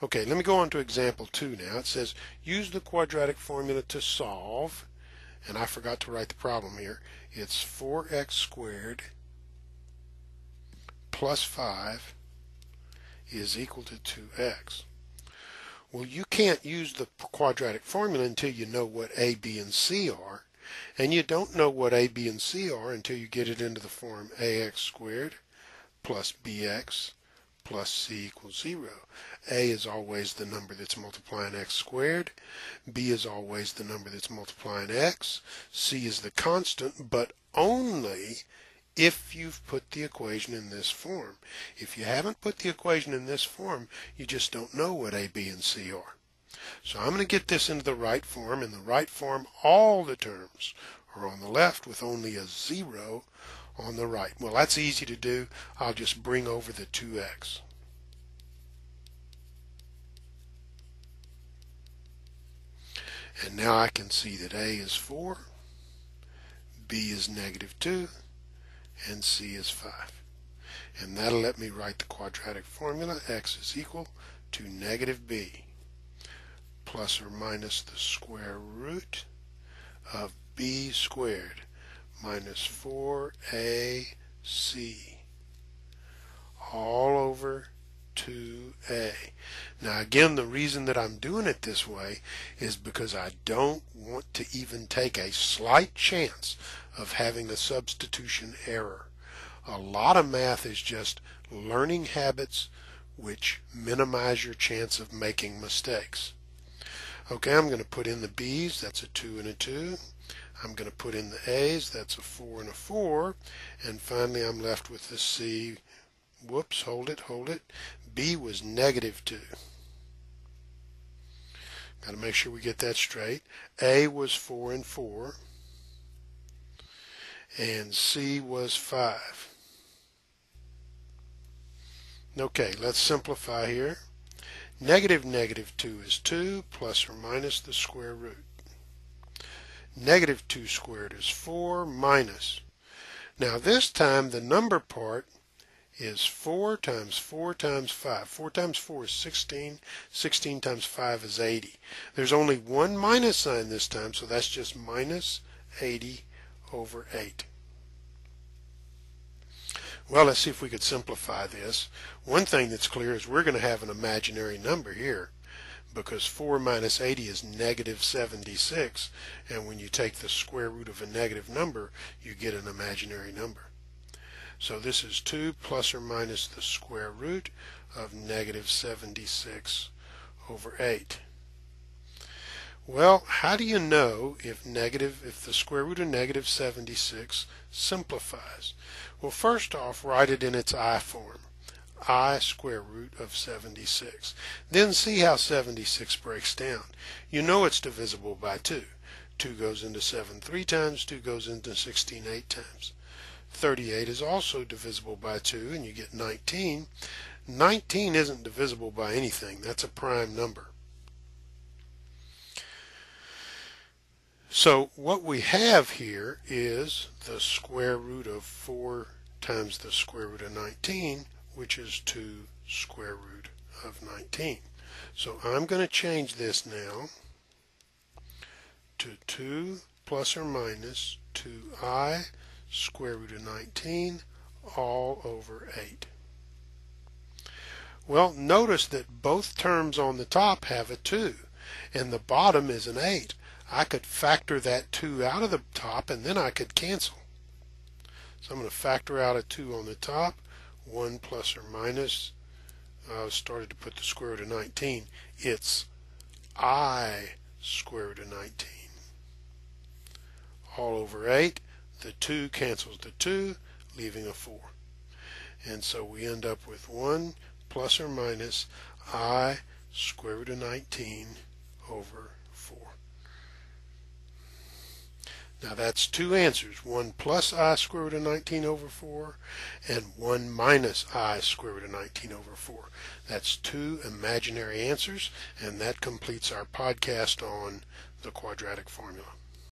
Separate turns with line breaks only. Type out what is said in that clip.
Okay, let me go on to example 2 now. It says use the quadratic formula to solve, and I forgot to write the problem here. It's 4x squared plus 5 is equal to 2x. Well, you can't use the quadratic formula until you know what a, b, and c are, and you don't know what a, b, and c are until you get it into the form ax squared plus bx plus c equals 0. A is always the number that's multiplying x squared, b is always the number that's multiplying x, c is the constant, but only if you've put the equation in this form. If you haven't put the equation in this form, you just don't know what a, b, and c are. So I'm going to get this into the right form. In the right form, all the terms are on the left with only a 0 on the right. Well, that's easy to do. I'll just bring over the 2x. And now I can see that a is 4, b is -2, and c is 5. And that'll let me write the quadratic formula. X is equal to -b plus or minus the square root of b squared minus 4ac all over 2a. Now again, the reason that I'm doing it this way is because I don't want to even take a slight chance of having a substitution error. A lot of math is just learning habits which minimize your chance of making mistakes. Okay, I'm going to put in the b's, that's a 2 and a 2. I'm going to put in the a's, that's a 4 and a 4. And finally I'm left with the c. Whoops, hold it. B was -2. Got to make sure we get that straight. A was 4 and 4. And C was 5. Okay, let's simplify here. -2 is 2 plus or minus the square root. -2 squared is 4 minus. Now this time the number part is 4 times 4 times 5. 4 times 4 is 16. 16 times 5 is 80. There's only one minus sign this time, so that's just minus 80 over 8. Well, let's see if we could simplify this. One thing that's clear is we're going to have an imaginary number here, because 4 minus 80 is -76, and when you take the square root of a negative number, you get an imaginary number. So this is 2 plus or minus the square root of -76 over 8. Well, how do you know if the square root of -76 simplifies? Well, first off, write it in its I form. I square root of 76. Then see how 76 breaks down. You know it's divisible by 2. 2 goes into 7 3 times, 2 goes into 16 8 times. 38 is also divisible by 2, and you get 19. 19 isn't divisible by anything. That's a prime number. So what we have here is the square root of 4 times the square root of 19, which is 2 square root of 19. So I'm going to change this now to 2 plus or minus 2i square root of 19 all over 8. Well, notice that both terms on the top have a 2 and the bottom is an 8. I could factor that 2 out of the top and then I could cancel. So I'm going to factor out a 2 on the top. 1 plus or minus, I started to put the square root of 19. It's I square root of 19 all over 8. The 2 cancels the 2, leaving a 4. And so we end up with 1 plus or minus I square root of 19 over 4. Now that's two answers, 1 plus I square root of 19 over 4 and 1 minus I square root of 19 over 4. That's two imaginary answers, and that completes our podcast on the quadratic formula.